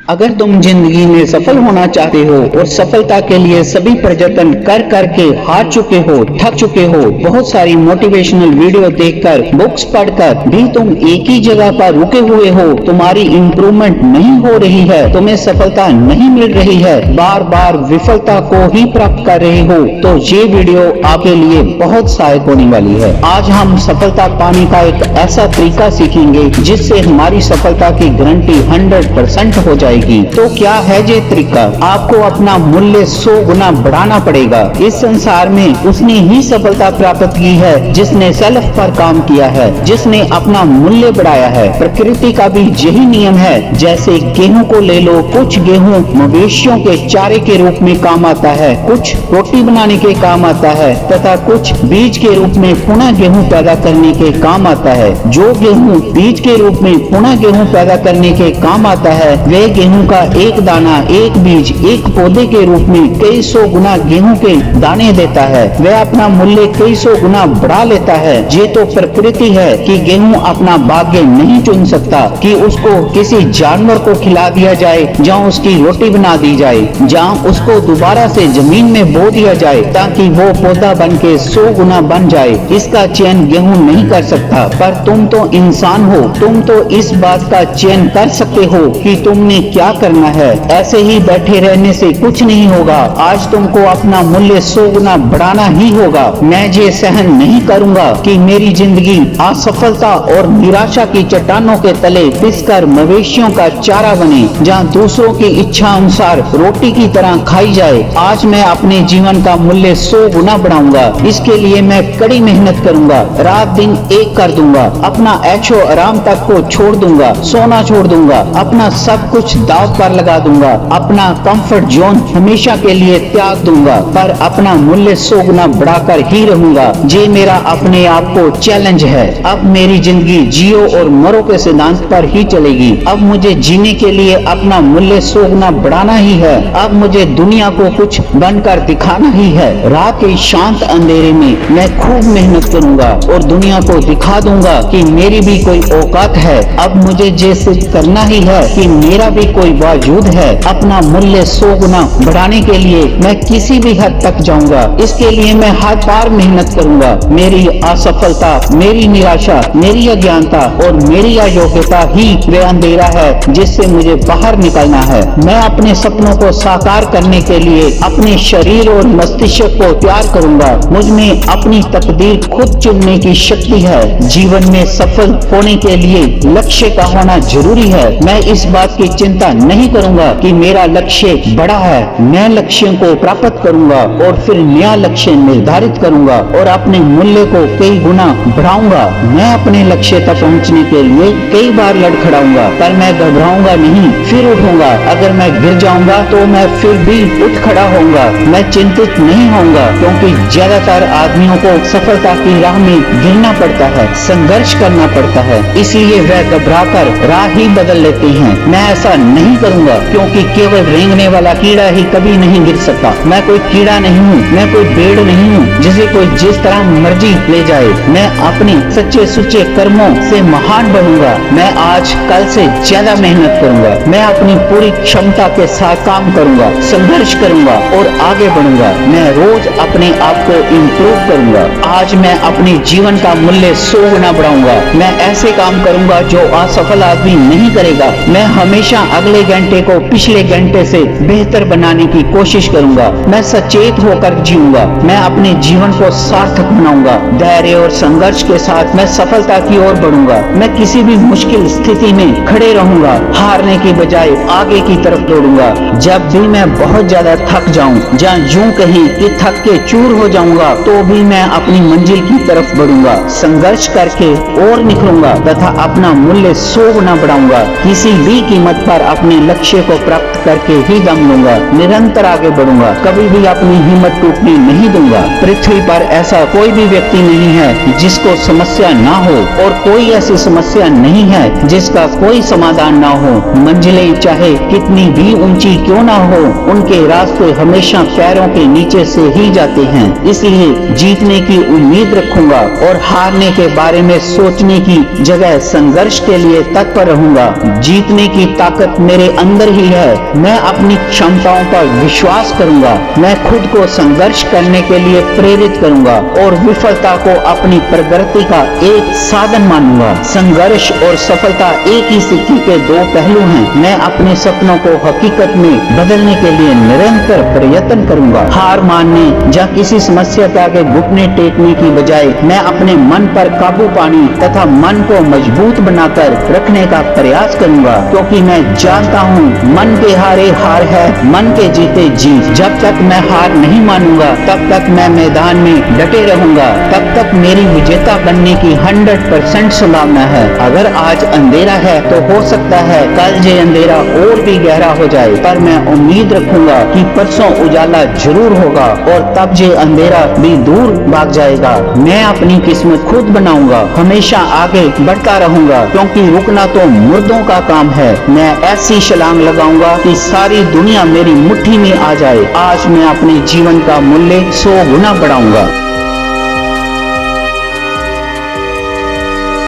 अगर तुम जिंदगी में सफल होना चाहते हो और सफलता के लिए सभी प्रयत्न कर करके हार चुके हो, थक चुके हो, बहुत सारी मोटिवेशनल वीडियो देखकर, बुक्स पढ़कर भी तुम एक ही जगह पर रुके हुए हो, तुम्हारी इम्प्रूवमेंट नहीं हो रही है, तुम्हें सफलता नहीं मिल रही है, बार बार विफलता को ही प्राप्त कर रहे हो, तो ये वीडियो आपके लिए बहुत सहायक होने वाली है। आज हम सफलता पाने का एक ऐसा तरीका सीखेंगे जिससे हमारी सफलता की गारंटी 100% हो जाएगी। तो क्या है ये तरीका? आपको अपना मूल्य 100 गुना बढ़ाना पड़ेगा। इस संसार में उसने ही सफलता प्राप्त की है जिसने सेल्फ पर काम किया है, जिसने अपना मूल्य बढ़ाया है। प्रकृति का भी यही नियम है। जैसे गेहूं को ले लो, कुछ गेहूं मवेशियों के चारे के रूप में काम आता है, कुछ रोटी बनाने के काम आता है तथा कुछ बीज के रूप में पुनः गेहूं पैदा करने के काम आता है। जो गेहूं बीज के रूप में पुनः गेहूं पैदा करने के काम आता है, वे गेहूं का एक दाना, एक बीज, एक पौधे के रूप में कई सौ गुना गेहूं के दाने देता है। वह अपना मूल्य कई सौ गुना बढ़ा लेता है। ये तो प्रकृति है कि गेहूं अपना भाग्य नहीं चुन सकता कि उसको किसी जानवर को खिला दिया जाए, जहाँ उसकी रोटी बना दी जाए, जहाँ उसको दोबारा से जमीन में बो दिया जाए ताकि वो पौधा बन के 100 गुना बन जाए। इसका चयन गेहूं नहीं कर सकता। पर तुम तो इंसान हो, तुम तो इस बात का चयन कर सकते हो कि तुमने क्या करना है। ऐसे ही बैठे रहने से कुछ नहीं होगा। आज तुमको अपना मूल्य 100 गुना बढ़ाना ही होगा। मैं ये सहन नहीं करूंगा कि मेरी जिंदगी असफलता और निराशा की चट्टानों के तले पिसकर मवेशियों का चारा बने, जहाँ दूसरों की इच्छा अनुसार रोटी की तरह खाई जाए। आज मैं अपने जीवन का मूल्य 100 गुना बढ़ाऊंगा। इसके लिए मैं कड़ी मेहनत करूंगा, रात दिन एक कर दूंगा, अपना ऐशो आराम तक को छोड़ दूंगा, सोना छोड़ दूंगा, अपना सब कुछ दांव पर लगा दूंगा, अपना कंफर्ट जोन हमेशा के लिए त्याग दूंगा, पर अपना मूल्य 100 गुना बढ़ाकर ही रहूंगा। ये मेरा अपने आप को चैलेंज है। अब मेरी जिंदगी जियो और मरो के सिद्धांत पर ही चलेगी। अब मुझे जीने के लिए अपना मूल्य 100 गुना बढ़ाना ही है। अब मुझे दुनिया को कुछ बनकर दिखाना ही है। रात के शांत अंधेरे में मैं खूब मेहनत करूंगा और दुनिया को दिखा दूंगा कि मेरी भी कोई औकात है। अब मुझे जैसे करना ही है कि मेरा भी कोई वजूद है। अपना मूल्य 100 गुना बढ़ाने के लिए मैं किसी भी हद तक जाऊंगा। इसके लिए मैं हर बार मेहनत करूंगा। मेरी असफलता, मेरी निराशा, मेरी अज्ञानता और मेरी अयोग्यता ही वे अंधेरा है जिससे मुझे बाहर निकलना है। मैं अपने सपनों को साकार करने के लिए अपने शरीर और मस्तिष्क को तैयार करूंगा। मुझ में अपनी तकदीर खुद चुनने की शक्ति है। जीवन में सफल होने के लिए लक्ष्य का होना जरूरी है। मैं इस बात की चिंता नहीं करूंगा कि मेरा लक्ष्य बड़ा है। मैं लक्ष्यों को प्राप्त करूंगा और फिर नया लक्ष्य निर्धारित करूंगा और अपने मूल्य को कई गुना बढ़ाऊंगा। मैं अपने लक्ष्य तक पहुंचने के लिए कई बार लड़खड़ाऊंगा, पर मैं घबराऊंगा नहीं, फिर उठूंगा। अगर मैं गिर जाऊंगा तो मैं फिर भी उठ खड़ा होऊंगा। मैं चिंतित नहीं होऊंगा, क्योंकि ज्यादातर आदमियों को सफलता की राह में गिरना पड़ता है, संघर्ष करना पड़ता है, इसलिए वह घबराकर राह ही बदल लेते हैं। मैं ऐसा नहीं करूंगा, क्योंकि केवल रेंगने वाला कीड़ा ही कभी नहीं गिर सकता। मैं कोई कीड़ा नहीं हूँ, मैं कोई पेड़ नहीं हूँ जिसे कोई जिस तरह मर्जी ले जाए। मैं अपने सच्चे सुच्चे कर्मों से महान बनूंगा। मैं आज कल से ज्यादा मेहनत करूंगा। मैं अपनी पूरी क्षमता के साथ काम करूंगा, संघर्ष करूंगा और आगे बढ़ूंगा। मैं रोज अपने आप को इम्प्रूव करूंगा। आज मैं अपने जीवन का मूल्य 100 गुना बढ़ाऊंगा। मैं ऐसे काम करूंगा जो असफल आदमी नहीं करेगा। मैं हमेशा अगले घंटे को पिछले घंटे से बेहतर बनाने की कोशिश करूंगा। मैं सचेत होकर जीऊंगा। मैं अपने जीवन को सार्थक बनाऊंगा। धैर्य और संघर्ष के साथ मैं सफलता की ओर बढ़ूंगा। मैं किसी भी मुश्किल स्थिति में खड़े रहूंगा, हारने की बजाय आगे की तरफ दौड़ूंगा। जब भी मैं बहुत ज्यादा थक जाऊं, जहाँ यूं कहीं कि थक के चूर हो जाऊंगा, तो भी मैं अपनी मंजिल की तरफ बढ़ूंगा, संघर्ष करके और निकलूंगा तथा अपना मूल्य 100 गुना बढ़ाऊंगा। किसी भी कीमत पर अपने लक्ष्य को प्राप्त करके ही दम लूंगा। निरंतर आगे बढ़ूंगा, कभी भी अपनी हिम्मत टूटने नहीं दूंगा। पृथ्वी पर ऐसा कोई भी व्यक्ति नहीं है जिसको समस्या ना हो, और कोई ऐसी समस्या नहीं है जिसका कोई समाधान ना हो। मंजिलें चाहे कितनी भी ऊंची क्यों ना हो, उनके रास्ते हमेशा पैरों के नीचे से ही जाते हैं। इसलिए जीतने की उम्मीद रखूंगा और हारने के बारे में सोचने की जगह संघर्ष के लिए तत्पर रहूंगा। जीतने की ताकत मेरे अंदर ही है। मैं अपनी क्षमताओं पर विश्वास करूंगा। मैं खुद को संघर्ष करने के लिए प्रेरित करूंगा और विफलता को अपनी प्रगति का एक साधन मानूंगा। संघर्ष और सफलता एक ही सिक्के के दो पहलू हैं। मैं अपने सपनों को हकीकत में बदलने के लिए निरंतर प्रयत्न करूंगा। हार मानने या किसी समस्या के आगे घुटने टेकने की बजाय मैं अपने मन पर काबू पाने तथा मन को मजबूत बनाकर रखने का प्रयास करूंगा, क्योंकि मैं जानता हूँ मन के हारे हार है, मन के जीते जीत। जब तक मैं हार नहीं मानूंगा तब तक मैं मैदान में डटे रहूंगा, तब तक मेरी विजेता बनने की 100% संभावना है। अगर आज अंधेरा है तो हो सकता है कल ये अंधेरा और भी गहरा हो जाए, पर मैं उम्मीद रखूंगा कि परसों उजाला जरूर होगा और तब ये अंधेरा भी दूर भाग जाएगा। मैं अपनी किस्मत खुद बनाऊंगा, हमेशा आगे बढ़ता रहूंगा, क्योंकि रुकना तो मुर्दों का काम है। मैं ऐसी छलांग लगाऊंगा कि सारी दुनिया मेरी मुट्ठी में आ जाए। आज मैं अपने जीवन का मूल्य 100 गुना बढ़ाऊंगा।